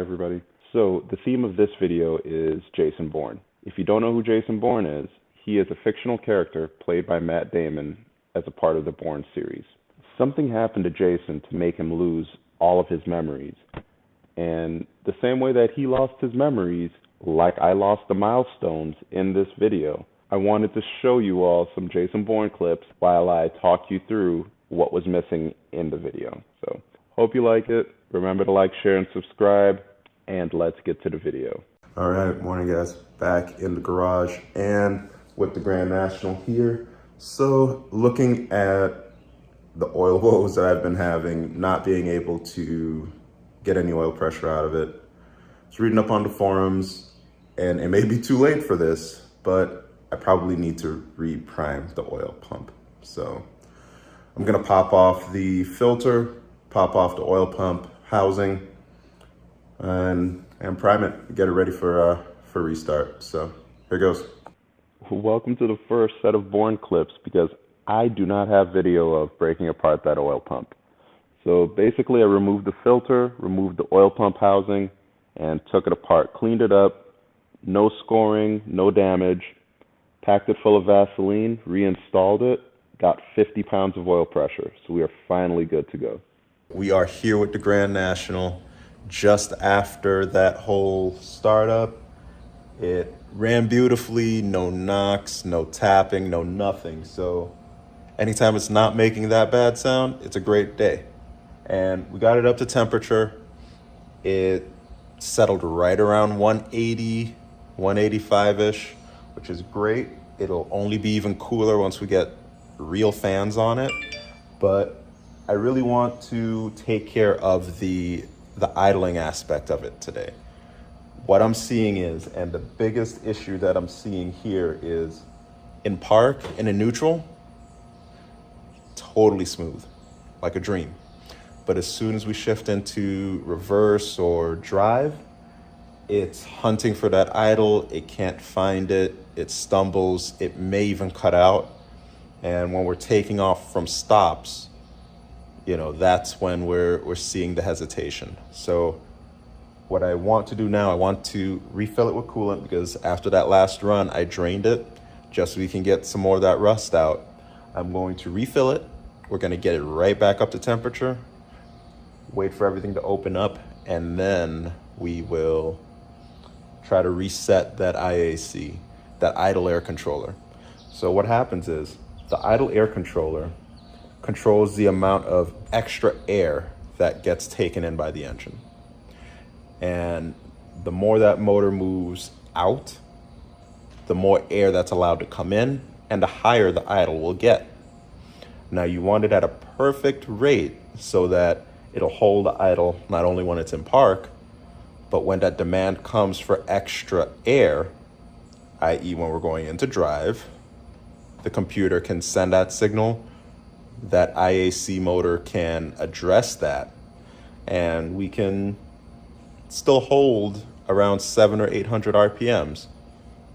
everybody. So the theme of this video is Jason Bourne. If you don't know who Jason Bourne is, he is a fictional character played by Matt Damon as a part of the Bourne series. Something happened to Jason to make him lose all of his memories. And the same way that he lost his memories, like I lost the milestones in this video, I wanted to show you all some Jason Bourne clips while I talk you through what was missing in the video. So hope you like it. Remember to like, share, and subscribe, and let's get to the video. All right, morning guys. Back in the garage and with the Grand National here. So looking at the oil woes that I've been having, not being able to get any oil pressure out of it. I was reading up on the forums, and it may be too late for this, but I probably need to reprime the oil pump. So I'm gonna pop off the filter, pop off the oil pump housing, and prime it, get it ready for restart. So here goes. Welcome to the first set of Bourne clips, because I do not have video of breaking apart that oil pump. So basically I removed the filter, removed the oil pump housing, and took it apart, cleaned it up, no scoring, no damage, packed it full of Vaseline, reinstalled it, got 50 pounds of oil pressure. So we are finally good to go. We are here with the Grand National just after that whole startup. It ran beautifully, no knocks, no tapping, no nothing. So anytime it's not making that bad sound, it's a great day. And we got it up to temperature. It settled right around 180, 185-ish, which is great. It'll only be even cooler once we get real fans on it. But I really want to take care of the idling aspect of it today. What I'm seeing is, and the biggest issue that I'm seeing here is, in park, in a neutral, totally smooth, like a dream. But as soon as we shift into reverse or drive, it's hunting for that idle, it can't find it, it stumbles, it may even cut out. And when we're taking off from stops, that's when we're seeing the hesitation. So what I want to do now, I want to refill it with coolant, because after that last run, I drained it just so we can get some more of that rust out. I'm going to refill it. We're going to get it right back up to temperature, wait for everything to open up, and then we will try to reset that IAC, that idle air controller. So what happens is the idle air controller controls the amount of extra air that gets taken in by the engine. And the more that motor moves out, the more air that's allowed to come in, and the higher the idle will get. Now you want it at a perfect rate so that it'll hold the idle not only when it's in park, but when that demand comes for extra air, i.e. when we're going into drive, the computer can send that signal, that IAC motor can address that, and we can still hold around 700 or 800 RPMs,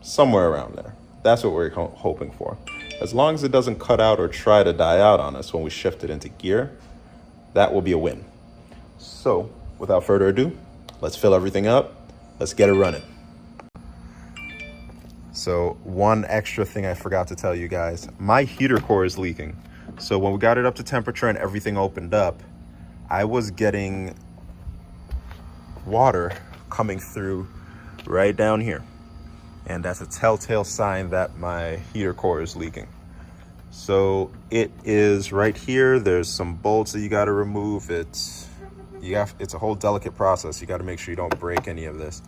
somewhere around there. That's what we're hoping for. As long as it doesn't cut out or try to die out on us when we shift it into gear, that will be a win. So without further ado, let's fill everything up. Let's get it running. So one extra thing I forgot to tell you guys, my heater core is leaking. So when we got it up to temperature and everything opened up, I was getting water coming through right down here. And that's a telltale sign that my heater core is leaking. So it is right here. There's some bolts that you got to remove. It's a whole delicate process. You got to make sure you don't break any of this.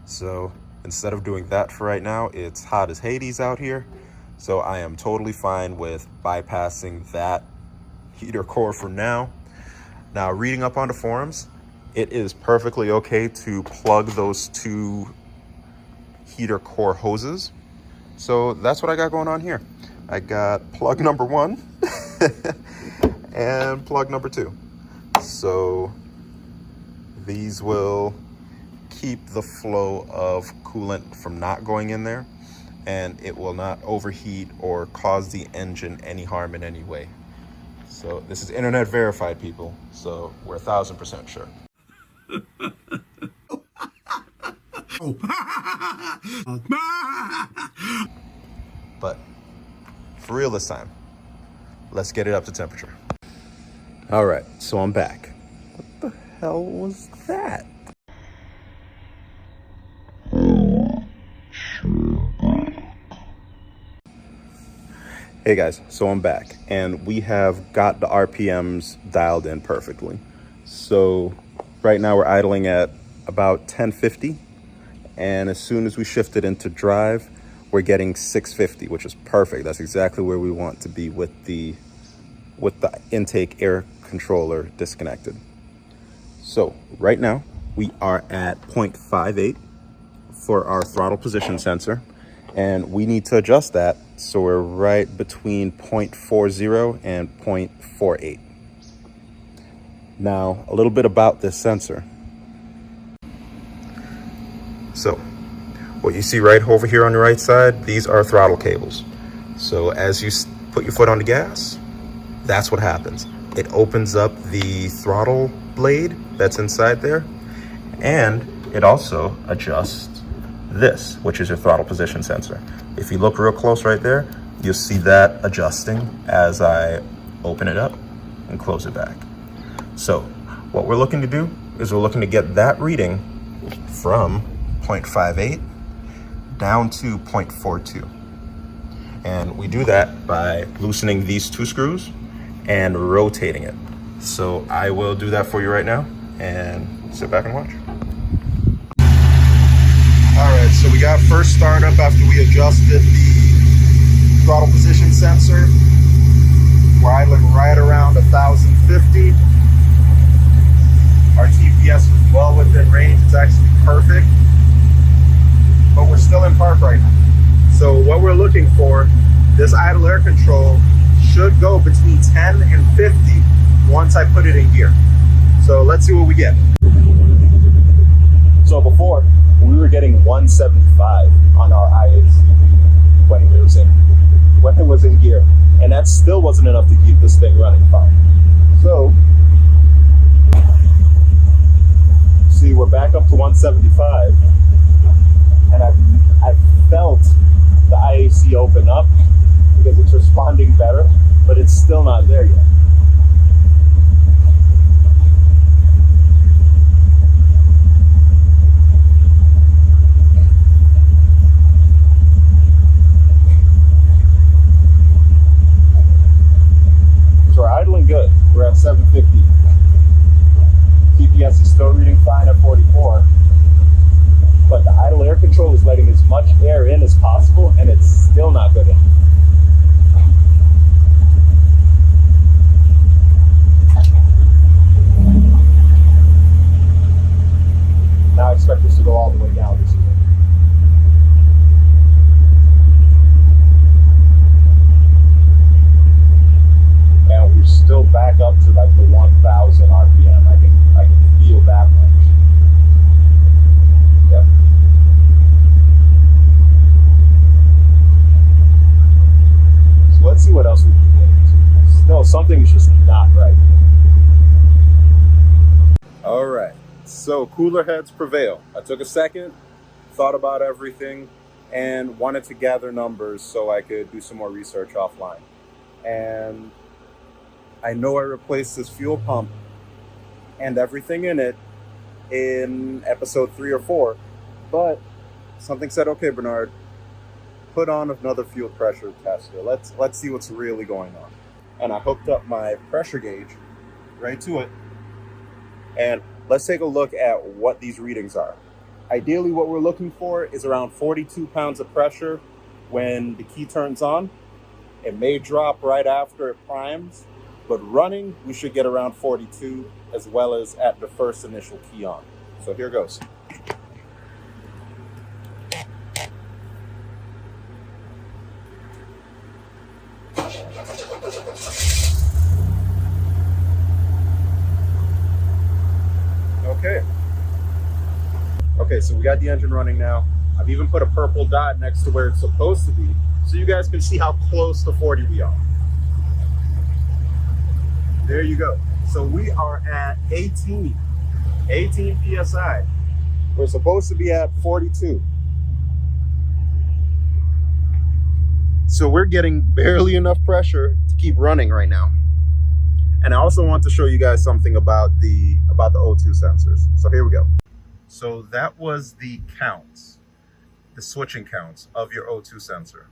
So instead of doing that for right now, it's hot as Hades out here. So I am totally fine with bypassing that heater core for now. Now, reading up on the forums, it is perfectly okay to plug those two heater core hoses. So that's what I got going on here. I got plug number 1 and plug number 2. So these will keep the flow of coolant from not going in there, and it will not overheat or cause the engine any harm in any way. So this is internet verified, people. So we're 1000% sure. But for real this time, let's get it up to temperature. All right, so I'm back. What the hell was that? Hey guys, so I'm back and we have got the RPMs dialed in perfectly. So right now we're idling at about 1050, and as soon as we shift it into drive, we're getting 650, which is perfect. That's exactly where we want to be with the intake air controller disconnected. So right now we are at 0.58 for our throttle position sensor, and we need to adjust that so we're right between 0.40 and 0.48. Now, a little bit about this sensor. So, what you see right over here on the right side, these are throttle cables. So as you put your foot on the gas, that's what happens. It opens up the throttle blade that's inside there, and it also adjusts this, which is your throttle position sensor. If you look real close right there, you'll see that adjusting as I open it up and close it back. So what we're looking to do is we're looking to get that reading from 0.58 down to 0.42. And we do that by loosening these two screws and rotating it. So I will do that for you right now and sit back and watch. All right, so we got first startup after we adjusted the throttle position sensor. We're idling right around 1050. Our TPS is well within range. It's actually perfect, but we're still in park right now. So what we're looking for, this idle air control should go between 10 and 50 once I put it in gear. So let's see what we get. So before, we were getting 175 on our IAC when it was in gear, and that still wasn't enough to keep this thing running fine. So see, we're back up to 175, and I've felt the IAC open up because it's responding better, but it's still not there yet. So we're idling good. We're at 750. TPS is still reading fine at 44. But the idle air control is letting as much air in as possible, and it's still not good enough. Now I expect this to go all the way down this year. And we're still back up to like the 1000 RPM. I can feel that much. Yep. So let's see what else we can get into. Still, something's just not right. All right. So cooler heads prevail. I took a second, thought about everything, and wanted to gather numbers so I could do some more research offline. And I know I replaced this fuel pump and everything in it in episode 3 or 4, but something said, okay, Bernard, put on another fuel pressure tester. Let's see what's really going on. And I hooked up my pressure gauge right to it, and let's take a look at what these readings are. Ideally, what we're looking for is around 42 pounds of pressure when the key turns on. It may drop right after it primes, but running, we should get around 42, as well as at the first initial key on. So here goes. Okay, so we got the engine running now. I've even put a purple dot next to where it's supposed to be, so you guys can see how close to 40 we are. There you go. So we are at 18 PSI. We're supposed to be at 42. So we're getting barely enough pressure to keep running right now. And I also want to show you guys something about the O2 sensors. So here we go. So that was the counts, the switching counts of your O2 sensor.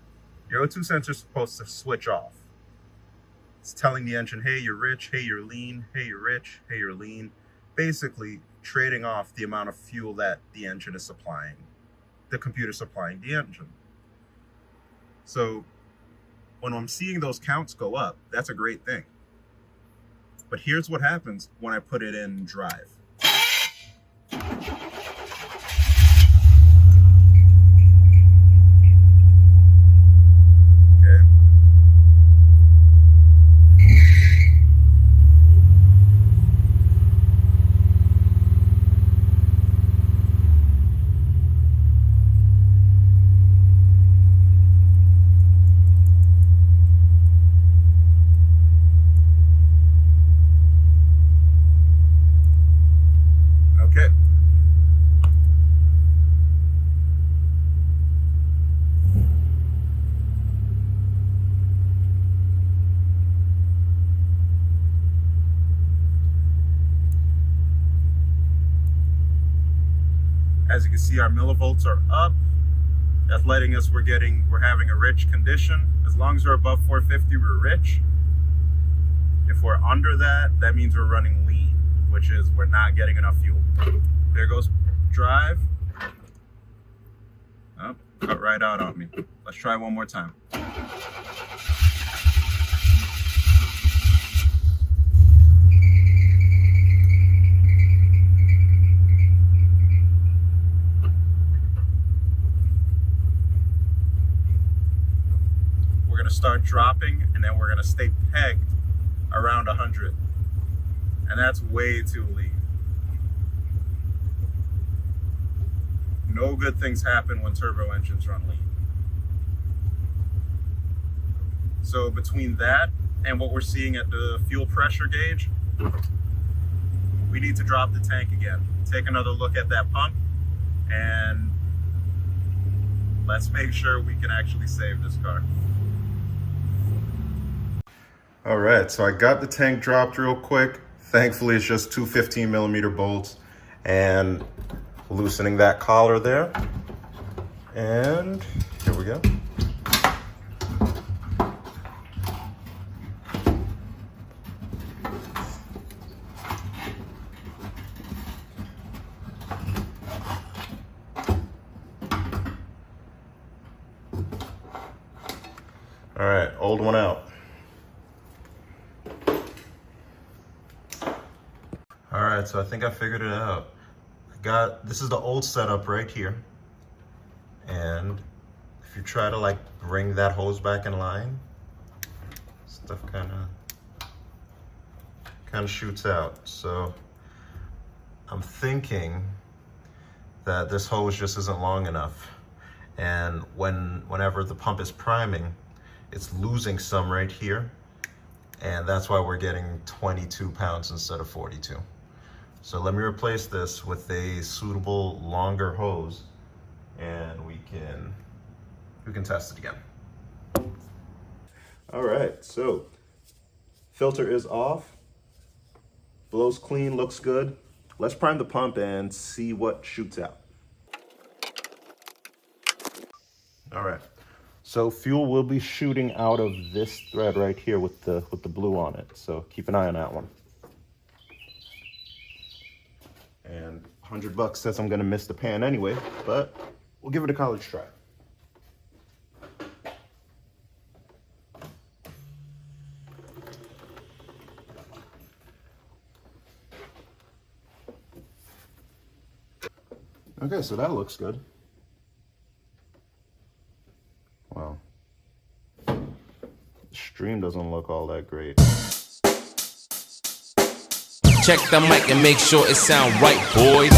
Your O2 sensor is supposed to switch off. It's telling the engine, hey, you're rich, hey, you're lean, hey, you're rich, hey, you're lean. Basically trading off the amount of fuel that the engine is supplying, the computer supplying the engine. So when I'm seeing those counts go up, that's a great thing. But here's what happens when I put it in drive. Okay. As you can see, our millivolts are up. That's letting us we're having a rich condition. As long as we're above 450, we're rich. If we're under that, that means we're running lean, which is we're not getting enough fuel. There goes drive. Oh, cut right out on me. Let's try one more time. We're gonna start dropping, and then we're gonna stay pegged around 100. And that's way too lean. No good things happen when turbo engines run lean. So between that and what we're seeing at the fuel pressure gauge, we need to drop the tank again. Take another look at that pump, and let's make sure we can actually save this car. All right, so I got the tank dropped real quick. Thankfully, it's just two 15mm bolts and loosening that collar there. And here we go. All right, old one out. All right, so I think I figured it out. This is the old setup right here. And if you try to like bring that hose back in line, stuff kind of shoots out. So I'm thinking that this hose just isn't long enough. And whenever the pump is priming, it's losing some right here. And that's why we're getting 22 pounds instead of 42. So let me replace this with a suitable longer hose, and we can test it again. All right, so filter is off, blows clean, looks good. Let's prime the pump and see what shoots out. All right, so fuel will be shooting out of this thread right here with the blue on it. So keep an eye on that one. And $100 says I'm gonna miss the pan anyway, but we'll give it a college try. Okay, so that looks good. Wow. The stream doesn't look all that great. Check the mic and make sure it sound right, boys.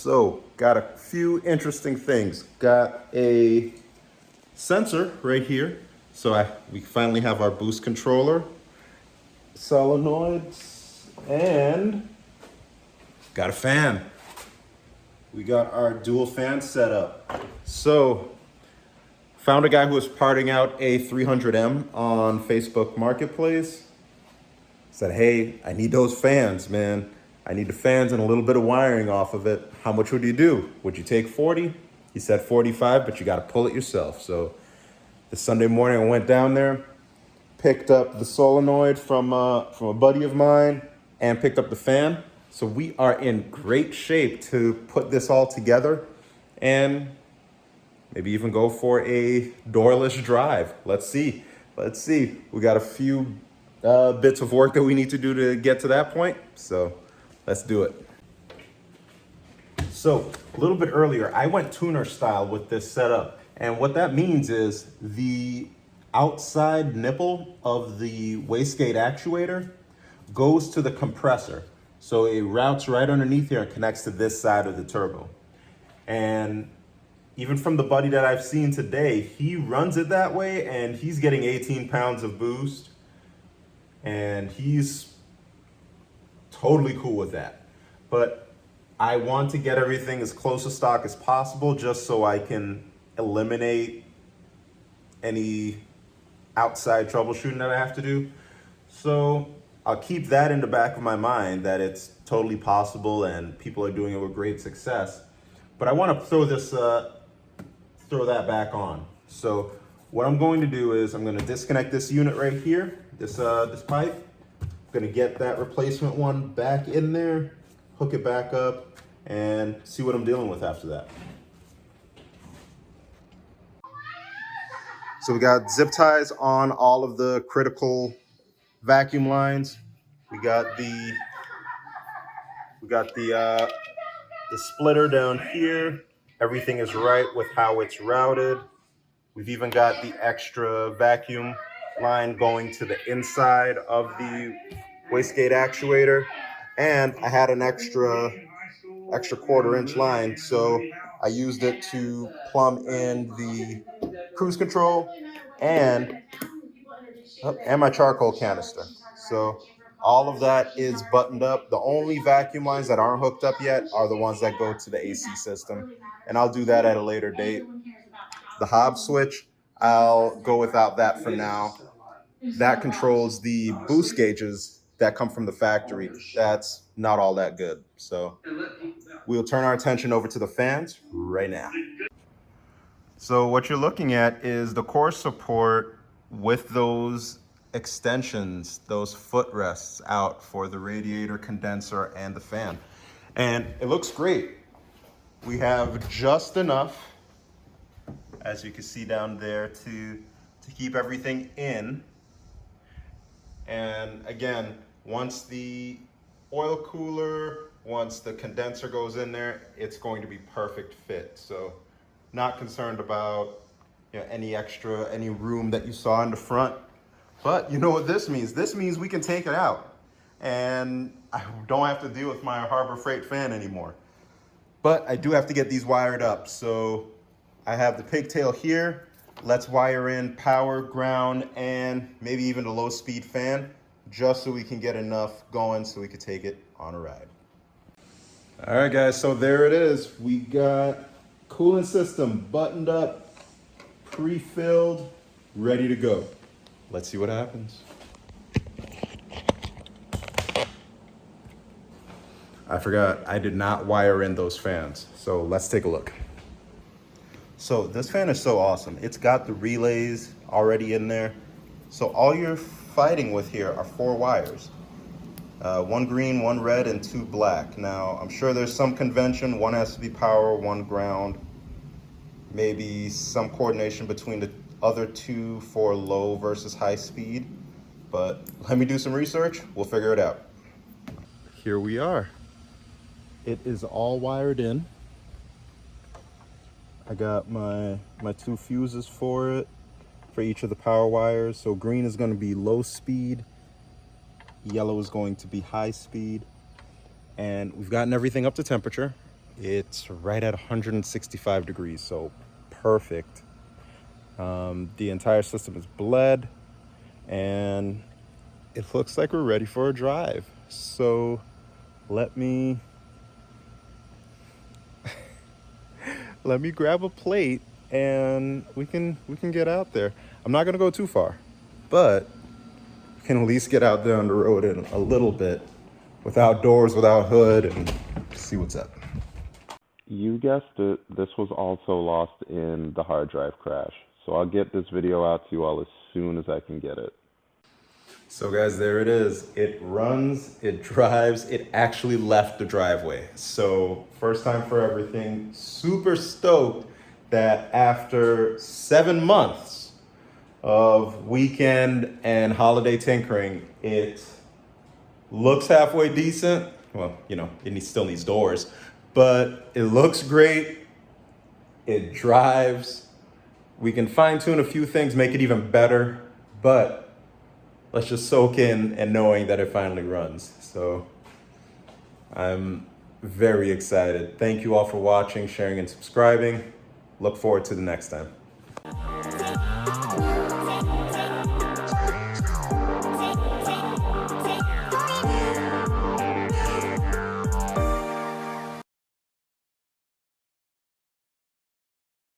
So, got a few interesting things. Got a sensor right here. So we finally have our boost controller, solenoids, and got a fan. We got our dual fan set up. So, found a guy who was parting out a 300M on Facebook Marketplace. Said, hey, I need those fans, man. I need the fans and a little bit of wiring off of it. How much would you do? Would you take 40? He said 45, but you got to pull it yourself. So the Sunday morning I went down there, picked up the solenoid from a buddy of mine, and picked up the fan. So we are in great shape to put this all together and maybe even go for a doorless drive. Let's see. We got a few bits of work that we need to do to get to that point. So let's do it. So a little bit earlier, I went tuner style with this setup. And what that means is the outside nipple of the wastegate actuator goes to the compressor. So it routes right underneath here and connects to this side of the turbo. And even from the buddy that I've seen today, he runs it that way and he's getting 18 pounds of boost. And he's totally cool with that. But I want to get everything as close to stock as possible just so I can eliminate any outside troubleshooting that I have to do. So I'll keep that in the back of my mind that it's totally possible and people are doing it with great success. But I want to throw that back on. So what I'm going to do is I'm going to disconnect this unit right here, this pipe. I'm going to get that replacement one back in there, hook it back up, and see what I'm dealing with after that. So we got zip ties on all of the critical vacuum lines. We got the splitter down here. Everything is right with how it's routed. We've even got the extra vacuum line going to the inside of the wastegate actuator. And I had an extra 1/4-inch line, so I used it to plumb in the cruise control and my charcoal canister. So all of that is buttoned up. The only vacuum lines that aren't hooked up yet are the ones that go to the AC system, and I'll do that at a later date. The Hobbs switch, I'll go without that for now. That controls the boost gauges that come from the factory. That's not all that good. So we'll turn our attention over to the fans right now. So what you're looking at is the core support with those extensions, those footrests out for the radiator, condenser, and the fan. And it looks great. We have just enough, as you can see down there, to keep everything in. And again, once the oil cooler, once the condenser goes in there, it's going to be perfect fit. So not concerned about any room that you saw in the front. But you know what this means? This means we can take it out and I don't have to deal with my Harbor Freight fan anymore. But I do have to get these wired up. So I have the pigtail here. Let's wire in power, ground, and maybe even a low speed fan, just so we can get enough going so we could take it on a ride. All right, guys, so there it is. We got coolant system buttoned up, pre-filled, ready to go. Let's see what happens. I forgot, I did not wire in those fans. So let's take a look. So this fan is so awesome. It's got the relays already in there. So all you're fighting with here are 4 wires. 1 green, 1 red, and 2 black. Now, I'm sure there's some convention. 1 has to be power, 1 ground. Maybe some coordination between the other 2 for low versus high speed. But let me do some research. We'll figure it out. Here we are. It is all wired in. I got my 2 fuses for it, for each of the power wires. So green is going to be low speed, yellow is going to be high speed, and we've gotten everything up to temperature. It's right at 165 degrees, so perfect. The entire system is bled, and it looks like we're ready for a drive. So let me grab a plate and we can get out there. I'm not gonna go too far, but we can at least get out there on the road in a little bit, without doors, without hood, and see what's up. You guessed it, this was also lost in the hard drive crash. So I'll get this video out to you all as soon as I can get it. So guys, there it is. It runs, it drives, it actually left the driveway. So first time for everything. Super stoked that after 7 months of weekend and holiday tinkering, it looks halfway decent. Well, you know, still needs doors, but it looks great. It drives. We can fine tune a few things, make it even better, but let's just soak in and knowing that it finally runs. So I'm very excited. Thank you all for watching, sharing, and subscribing. Look forward to the next time.